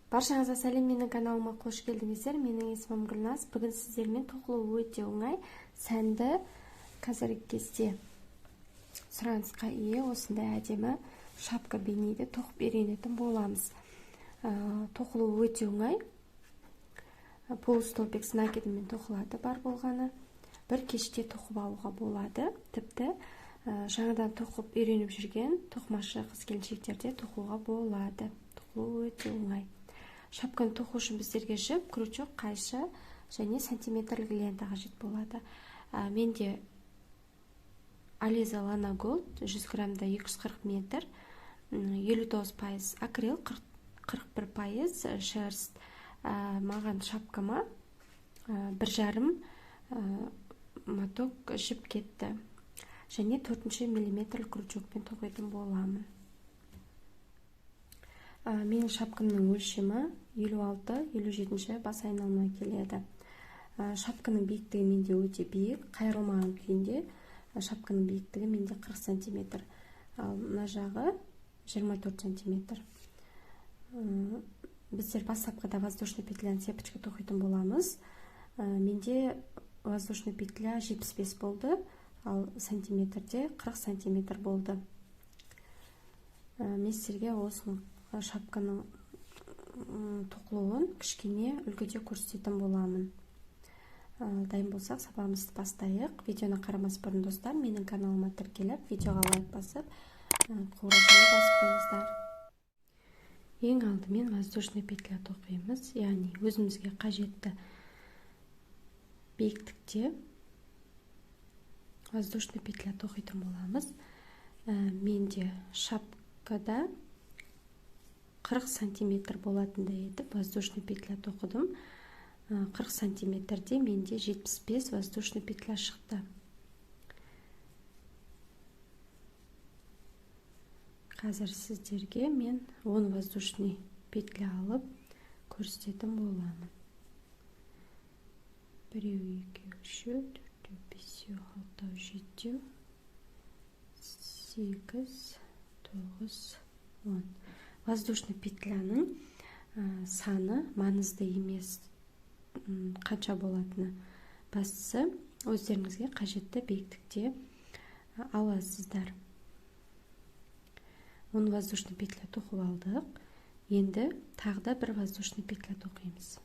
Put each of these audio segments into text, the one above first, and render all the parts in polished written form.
Баршаңызға сәлем, менің каналыма қош келдіңіздер. Менің есімім Гүлназ. Бүгін сіздермен тоқылуы өте оңай, сәнді, қазіргі кезде сұранысқа ие осындай әдемі шапка бейнеде тоқып үйренетін боламыз. Тоқылуы өте оңай. Полустолбик с накидімен тоқылады бар болғаны. Бір кеште тоқып алуға болады. Тіпті жаңадан тоқып үйреніп жүрген тоқымашы қыз-келіншектерде тоқуға болады. Тоқылуы өте оңай. Шапканы тоқу үшін біздерге жіп, крючок, қайшы және сантиметрлік лента қажет болады. Менде Ализа Лана Голд 100 граммда 240 метр, 59% акрил, 41% шерсть. Маған шапкама 1,5 моток жіп кетті. Және 4 миллиметрлік крючокпен тоқитын боламын. Менің шапкамның өлшемі 56-57 бас айналымға келеді. Шапканың биіктігі менде өте биік, қайырылмаған күйінде шапканың биіктігі менде 40 см, ал мына жағы 24 см. Біздер бастапқыда воздушный петляны сепочка тоқитын боламыз. Менде воздушный петля 75 болды, ал сантиметрде 40 см болды. Мен сіздерге осының шапканың тоқылуын кішкене үлгіде көрсететін боламын. Дайын болсақ, сабағымызды бастайық. Видеоны қарамас бұрын достар, менің каналыма тіркеліп, видеоға лайк басып, қоңыраушаны басып қойыңыздар. Ең алдымен воздушный петля тоқимыз, яғни өзімізге қажетті биіктікте воздушный петля тоқитын боламыз. Менде шапкада 40 сантиметр болатындай етіп воздушный петля тоқыдым. 40 сантиметрде менде 75 воздушный петля шықты. Қазір сіздерге мен 10 воздушный петля алып көрсететін боламын. 1, 2, 3, 4, 5, 6, 7, 8, 9, 10. Воздушный петляның саны маңызды емес, қанша болатыны. Бастысы өздеріңізге қажетті биіктікте аласыздар. 10 воздушный петля тоқып алдық. Енді тағы да бір воздушный петля тоқимыз.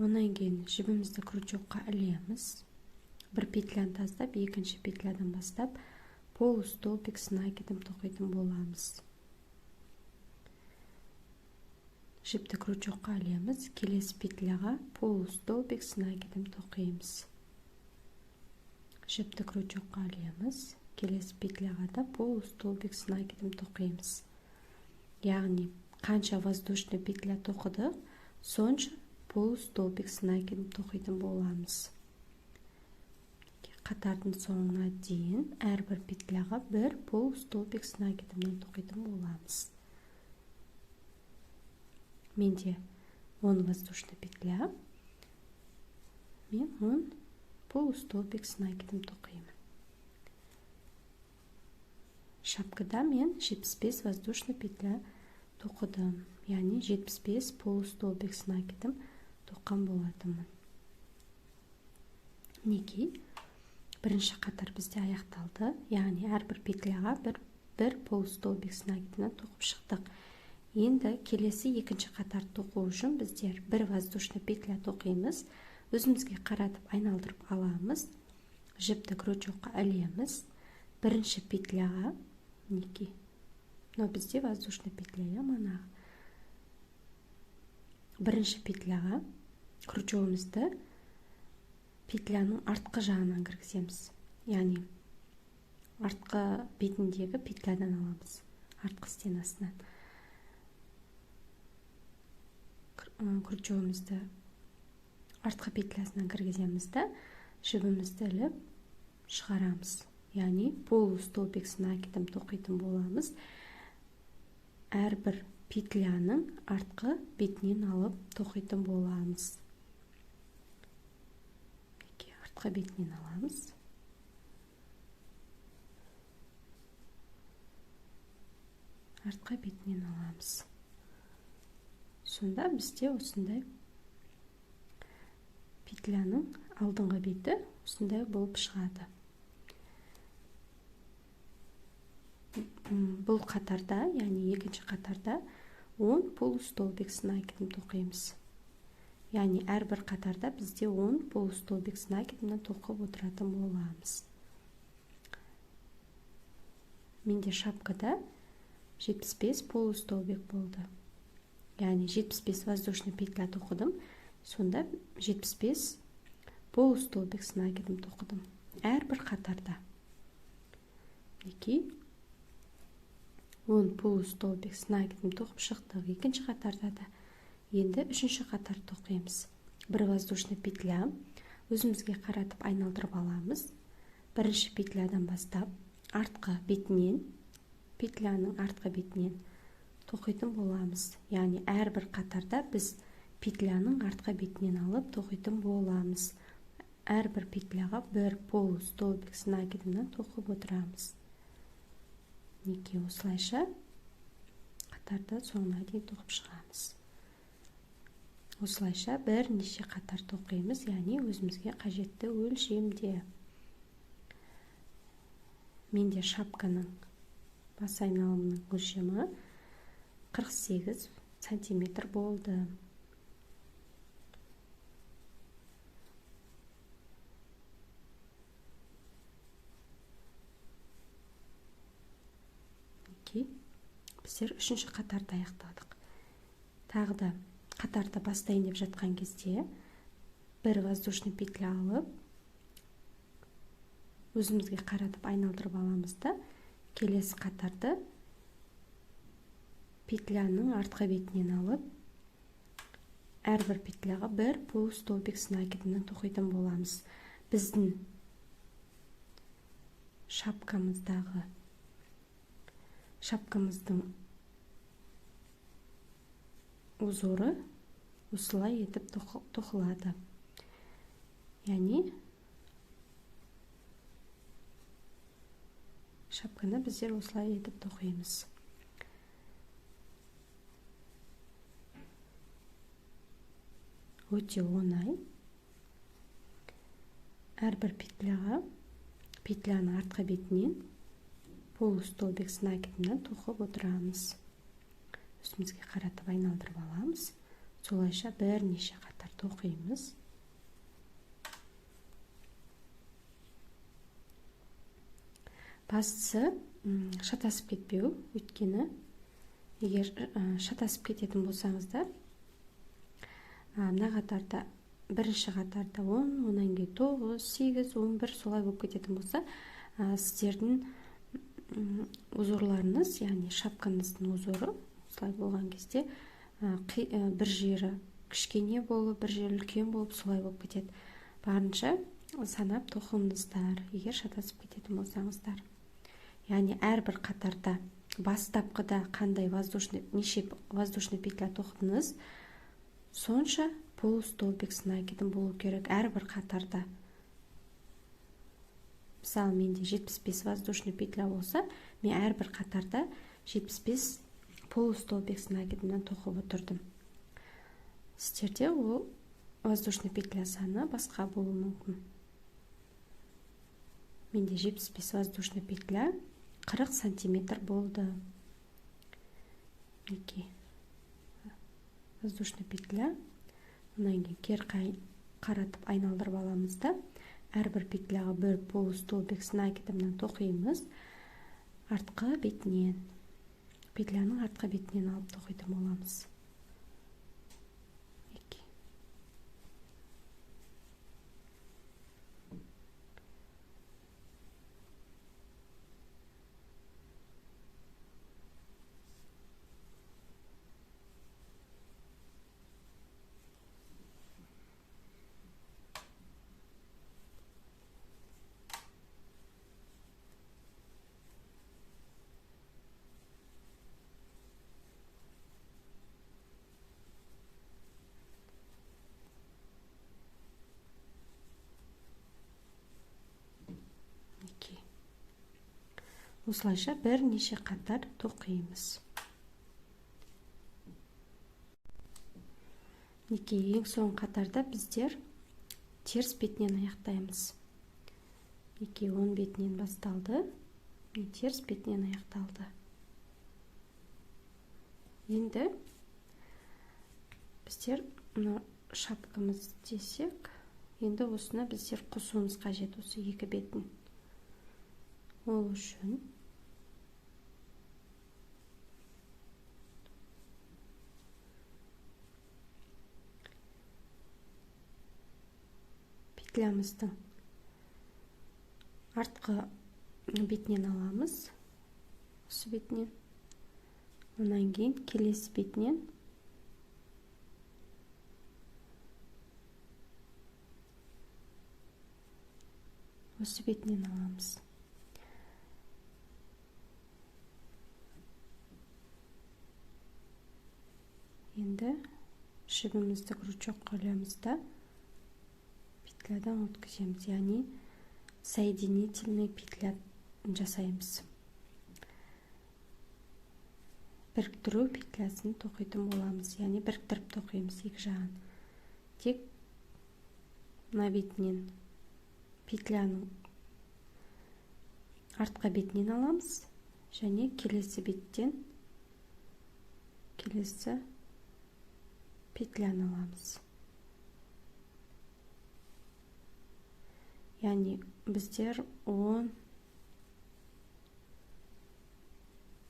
Онан кейін жібімізді крючокқа ілеміз. Бір петляны тастап, екінші петлядан бастап полустолбик с накидом тоқитын боламыз. Жіпті крючокқа ілеміз, келесі петляға полустолбик с накидом тоқимыз. Жіпті крючокқа ілеміз, келесі петляға да полустолбик с накидом тоқимыз. Яғни қанша воздушный петля тоқыдық, сонша полустолбик с накидом тоқитын боламыз. Қатардың соңына дейін әрбір петляға бір полустолбик с накидымнан тоқитын боламыз. Менде 10 воздушный петля, мен 10 полустолбик с накидым тоқимын. Шапкада мен 75 воздушный петля тоқыдым, яғни 75 полустолбик с накидым тоққан болатымын. Неге? Бірінші қатар бізде аяқталды, яғни әрбір петляға бір полустолбик с накидынан тоқып шықтық. Енді келесі екінші қатар тоқу үшін біздер бір воздушный петля тоқимыз, өзімізге қаратып айналдырып аламыз, жіпті крючокқа ілеміз, бірінші петляға, неге? Но бізде воздушный петля, мана. Бірінші петляға крючогымызды петляның артқы жағынан кіргіземіз. Яғни артқы бетіндегі петлядан аламыз, артқы стенасынан. Крючогымызды артқы петлясынан кіргіземіз да, жібімізді іліп шығарамыз. Яғни полустолбик с накидом тоқитын боламыз. Әрбір петляның артқы бетінен алып тоқитын боламыз. Артқы бетінен аламыз. артқы бетінен аламыз. Сонда бізде осындай петляның алдыңғы беті осындай болып шығады. Бұл қатарда, яғни екінші қатарда 10 полустолбик с накидом тоқимыз. Яғни әрбір қатарда бізде 10 полустолбик с накидымнан тоқып отыратын боламыз. Менде шапкада 75 полустолбик болды. Яғни 75 воздушный петля тоқыдым. Сонда 75 полустолбик с накидом тоқыдым. Әрбір қатарда. 10 полустолбик с накидом тоқып шықтық. Екінші қатарда да. Енді үшінші қатар тоқимыз. Бір воздушный петля өзімізге қаратып айналдырып аламыз. Бірінші петлядан бастап артқы бетінен, петляның артқы бетінен тоқитын боламыз. Яғни әрбір қатарда біз петляның артқы бетінен алып тоқитын боламыз. Әрбір петляға бір полустолбик с накидымнан тоқып отырамыз. Осылайша қатарда соңына дейін тоқып шығамыз. Осылайша бірнеше қатар тоқимыз, яғни өзімізге қажетті өлшемде. Менде шапканың бас айналымының өлшемі 48 сантиметр болды. Біздер үшінші қатарды аяқтадық. Тағы да қатарды бастайын деп жатқан кезде бір воздушный петля алып, өзімізге қаратып айналдырып аламыз да, келесі қатарды петляның артқы бетінен алып, әрбір петляға бір полустолбик с накидымнан тоқитын боламыз. Біздің шапкамыздың узоры осылай етіп тоқылады. Яғни шапканы біздер осылай етіп тоқимыз. Өте оңай. Әрбір петляның артқы бетінен полустолбик с накидымнан тоқып отырамыз. Үстімізге қаратып айналдырып аламыз. Солайша бірнеше қатар тоқимыз. Бастысы шатасып кетпеу, өйткені егер шатасып кететін болсаңыздар, мына қатарда бірінші қатарда 10, онан кейін 9, 8, 11 солай болып кететін болса, сіздердің узорларыңыз, яғни шапкаңыздың узоры солай болған кезде бір жері кішкене болып, бір жері үлкен болып, солай болып кетеді. Барынша санап тоқыңыздар, егер шатасып кететін болсаңыздар. Яғни әрбір қатарда бастапқыда қандай неше воздушный петля тоқыдыңыз, сонша полустолбик с накидом болу керек әрбір қатарда. Мысалы, менде 75 воздушный петля болса, мен әрбір қатарда 75 полустолбик с накидымнан тоқып отырдым. Сіздерде ол воздушный петля саны басқа болуы мүмкін. Менде 75 воздушный петля 40 сантиметр болды. Воздушный петля, онан кейін кері қаратып айналдырып аламыз да, әрбір петляға бір полустолбик с накидымнан тоқимыз. Артқы бетінен, петляның артқы бетінен алып тоқитын боламыз. Осылайша бірнеше қатар тоқимыз. Ең соңғы қатарда біздер теріс бетінен аяқтаймыз. Оң бетінен басталды, теріс бетінен аяқталды. Енді біздер шапкамыз десек, енді осыны біздер қосуымыз қажет, осы екі бетін. Ол үшін петлямыздың артқы бетінен аламыз, осы бетінен. Онан кейін келесі бетінен осы бетінен аламыз. Енді жібімізді крючокқа ілеміз да петлядан өткіземіз, яғни соединительный петля жасаймыз. Біріктіру петлясын тоқитын боламыз, яғни біріктіріп тоқимыз екі жағын. Тек мына бетінен петляның артқы бетінен аламыз, және келесі беттен келесі петляны аламыз. Яғни біздер 10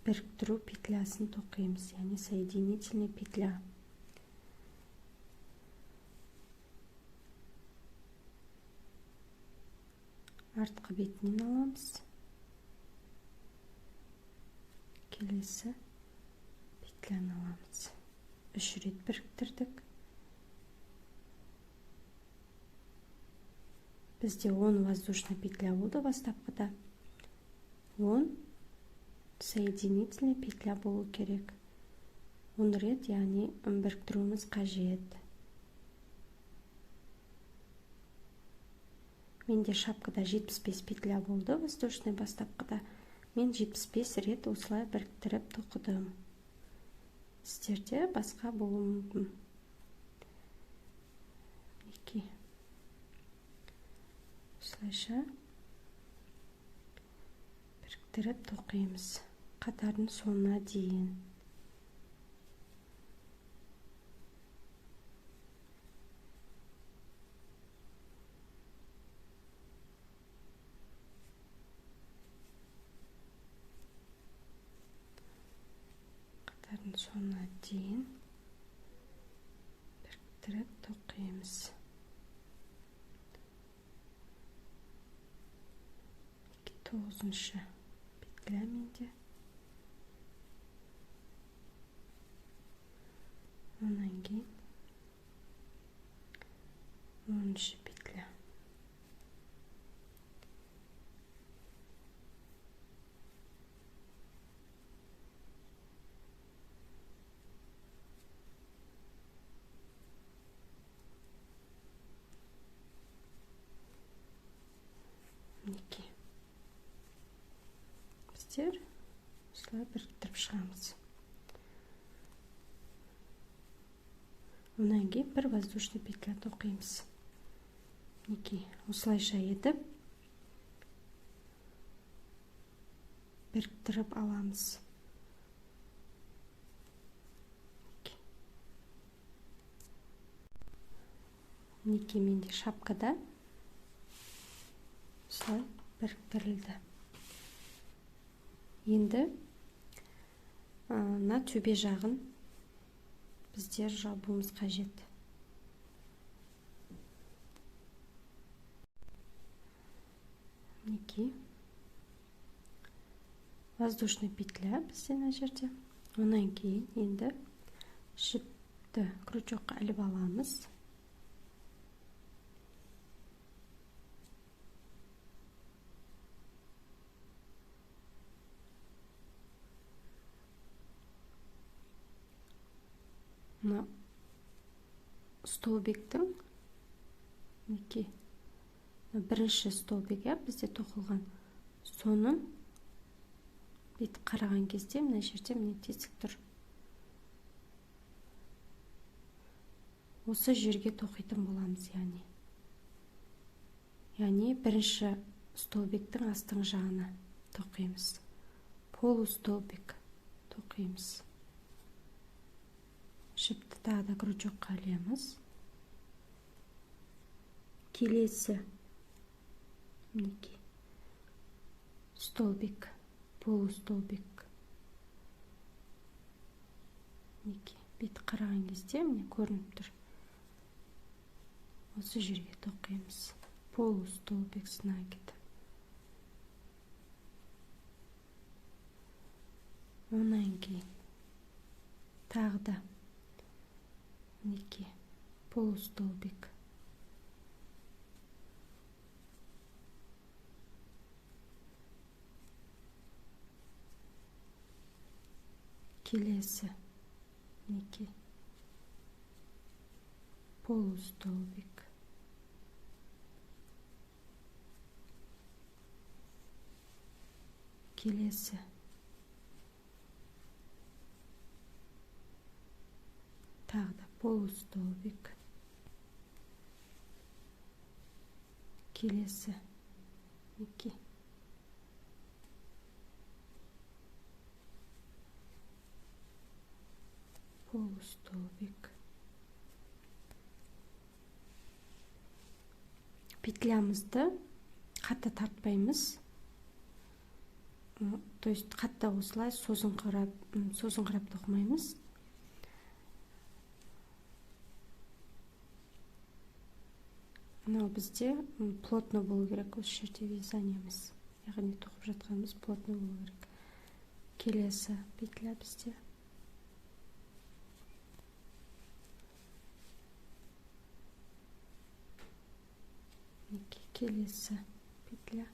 біріктіру петлясын тоқимыз, яғни соединительный петля. Артқы бетінен аламыз, келесі петляны аламыз. 3 рет біріктірдік. Бізде 10 воздушный петля болды бастапқыда. 10 соединительный петля болу керек. 10 рет, яғни біріктіруіміз қажет. Менде шапкада 75 петля болды, воздушный бастапқыда. Мен 75 рет осылай біріктіріп тоқыдым. Сіздерде басқа болуы мүмкін. Осылайша біріктіріп тоқимыз қатардың соңына дейін. Қатардың соңына дейін біріктіріп тоқимыз. 9-шы петля менде. Онан кейін 10-шы петля. Біздер осылай біріктіріп шығамыз. Онан кейін бір воздушный петля тоқимыз. Осылайша етіп біріктіріп аламыз. Менде шапкада осылай біріктірілді. Енді мына төбе жағын біздер жабуымыз қажет. Воздушный петля бізде мына жерде. Онан кейін енді жіпті крючокқа іліп аламыз. Мына столбиктің бірінші столбик бізде тоқылған. Соның бет қараған кезде мына жерде тесік тұр. осы жерге тоқитын боламыз, яғни бірінші столбиктің астыңғы жағына тоқимыз. Полустолбик тоқимыз. Жіпті тағы да крючокқа ілеміз. Келесі мінекей столбик, полустолбик. Мінекей беті қараған кезде міне көрініп тұр. Осы жерге тоқимыз. Полустолбик снагет. Онан кейін тағы да мінекей полустолбик. Келесі мінекей полустолбик. Келесі тағы да полустолбик. Келесі мінекей полустолбик. Петлямызды қатты тартпаймыз. То есть қатты осылай созыңқырап тоқымаймыз. Мынау бізде плотно болу керек, осы жерде вязаниеміз. Яғни тоқып жатқанымыз плотно болу керек. Келесі петля бізде. Келесі петля.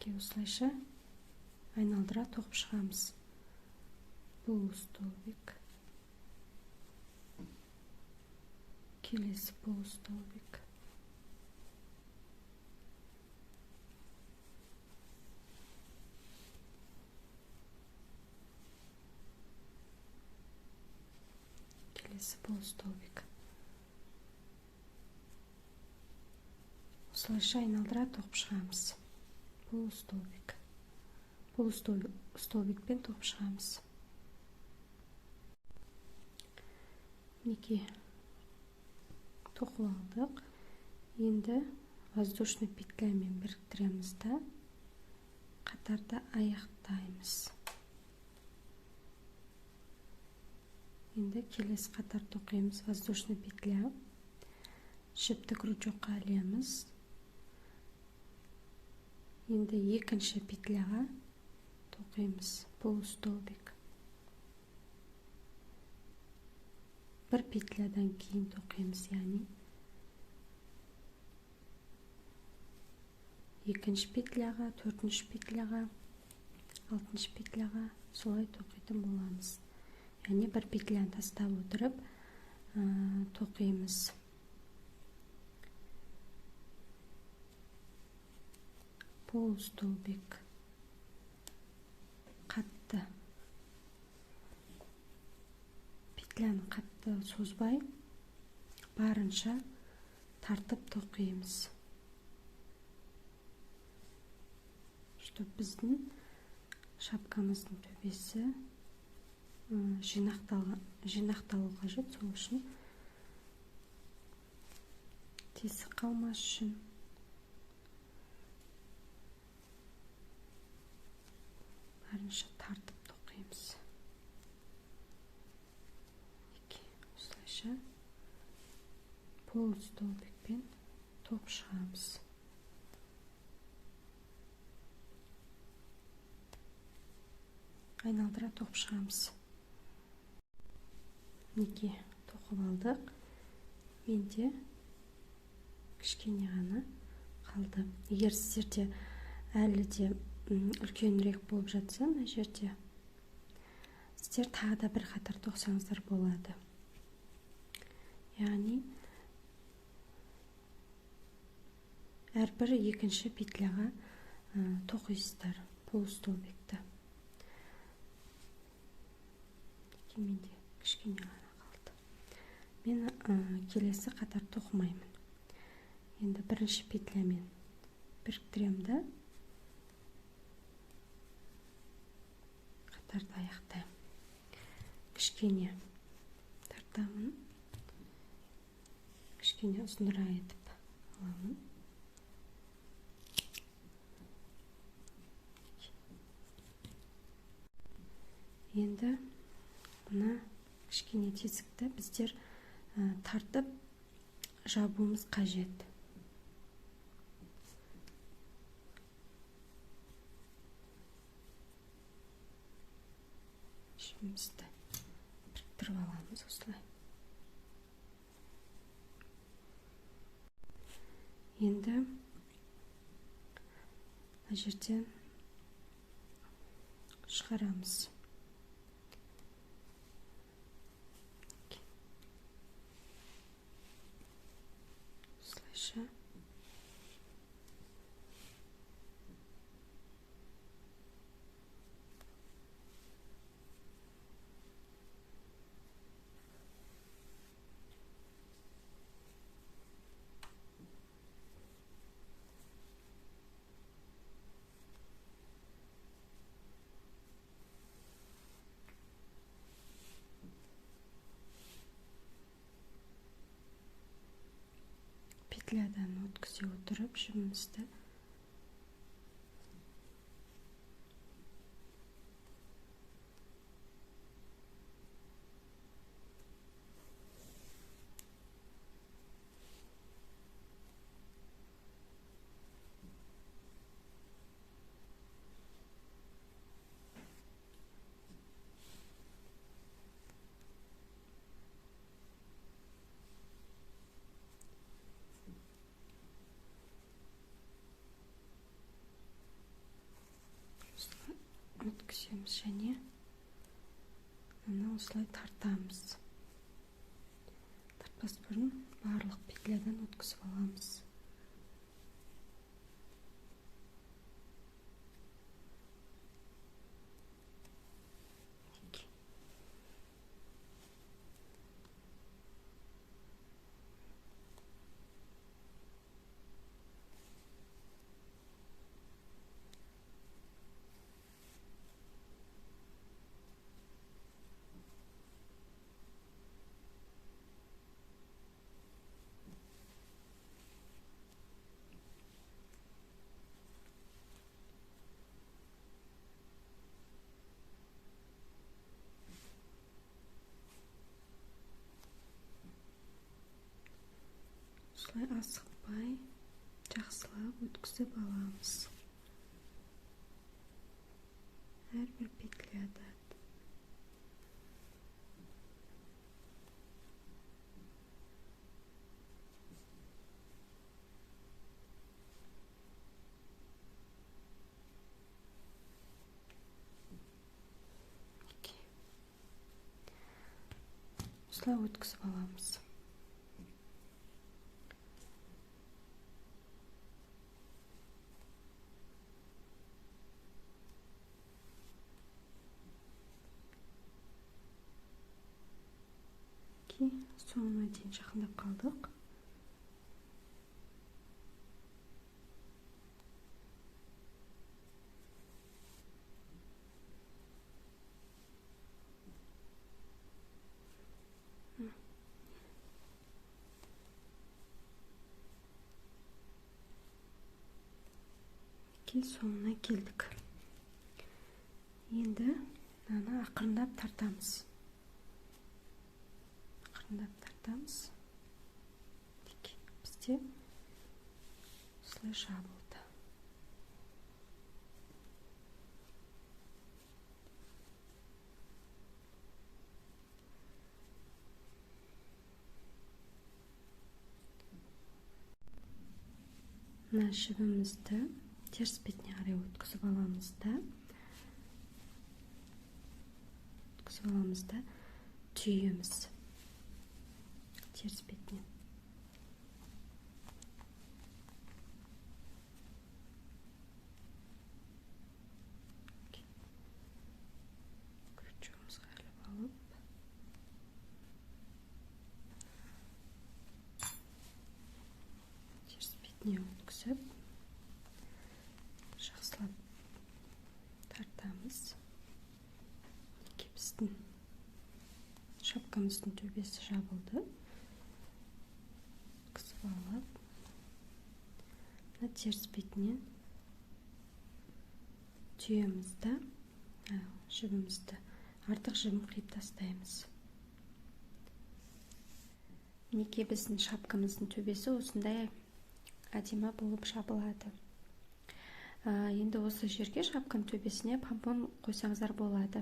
Осылайша айналдыра тоқып шығамыз. Полустолбик. Келесі полустолбик. Келесі полустолбик. Осылайша айналдыра тоқып шығамыз. Полустолбик. Полустолбикпен тоқып шығамыз. Мінекей тоқып алдық. Енді воздушный петлямен біріктіреміз да қатарды аяқтаймыз. Енді келесі қатар тоқимыз. Воздушный петля. Жіпті крючокқа ілеміз. Енді екінші петляға тоқимыз. Полустолбик. Бір петлядан кейін тоқимыз, яғни екінші петляға, төртінші петляға, алтыншы петляға солай тоқитын боламыз. Яғни бір петляны тастап отырып тоқимыз. Полустолбик. Қатты. Петляны қатты созбай, барынша тартып тоқимыз. Чтоб біздің шапкамыздың төбесі жинақталу қажет, сол үшін тесік қалмас үшін. Барынша тартып тоқимыз. Осылайша полустолбикпен тоқып шығамыз. Айналдыра тоқып шығамыз. Мінекей тоқып алдық. Менде кішкене ғана қалды. Егер сіздерде әлі де үлкенірек болып жатса, мына жерде сіздер тағы да бір қатар тоқсаңыздар болады. Яғни әрбір екінші петляға тоқисыздар полустолбикті. Менде кішкене ғана қалды. Мен келесі қатар тоқымаймын. Енді бірінші петлямен біріктіремді. Қатарды аяқтаймын. Кішкене тартамын. Кішкене ұзынырақ етіп аламын. Енді мына кішкене тесікті біздер тартып жабуымыз қажет. Ішімізді біріктіріп аламыз осылай. Енді мына жерден шығарамыз. Осылайша. Петлядан өткізе отырып жібімізді өткіземіз және осылай тартамыз. Тартпас бұрын барлық петлядан өткізіп аламыз. Осылай асықпай, жақсылап өткізіп аламыз. Әрбір петляда. Осылай өткізіп аламыз. Соңына дейін жақындап қалдық. Соңына келдік. Енді ақырындап тартамыз. Бізде осылай жабылды. Мына жібімізді теріс бетіне қарай өткізіп аламыз да түйеміз теріс бетіне. Крючогымызға іліп алып бетіне өткізіп жақсылап тартамыз. Біздің шапкамыздың төбесі жабылды. Қысып алып, теріс бетінен түйемізді, жібімізді, артық жібін қиып тастаймыз. Неге біздің шапкамыздың төбесі осындай әдемі болып жабылады. Енді осы жерге шапканың төбесіне помпон қойсаңыздар болады.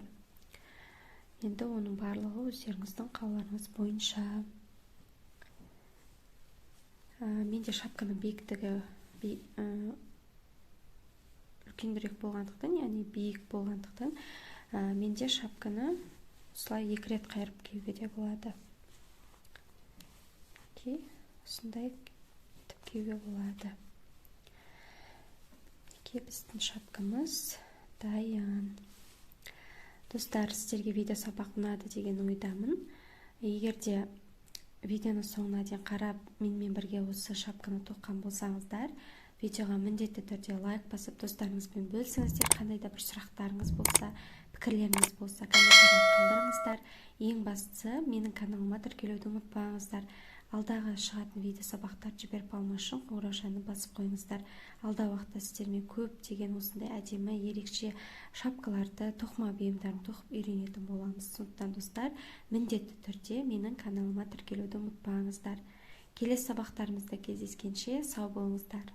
Енді оның барлығы өздеріңіздің қалауларыңыз бойынша. Менде шапканың биіктігі үлкенірек болғандықтан, яғни биік болғандықтан, менде шапканы осылай 2 рет қайырып киюге де болады. Осындай тіп киюге болады. Біздің шапкамыз дайын. Достар, сіздерге видео сабақ ұнады деген ойдамын. Егер де видеоны соңына дейін қарап, менімен бірге осы шапканы тоққан болсаңыздар, видеоға міндетті түрде лайк басып, достарыңызбен бөлісіңіздер. Қандай да бір сұрақтарыңыз болса, пікірлеріңіз болса, комментария қалдырыңыздар. Ең бастысы, менің каналыма тіркелуді ұмытпаңыздар. Алдағы шығатын видео сабақтарды жіберіп алмау үшін қоңыраушаны басып қойыңыздар. Алдағы уақытта сіздермен көптеген осындай әдемі ерекше шапкаларды, тоқыма бұйымдарын тоқып үйренетін боламыз. Сондықтан достар, міндетті түрде менің каналыма тіркелуді ұмытпаңыздар. Келесі сабақтарымызда кездескенше сау болыңыздар.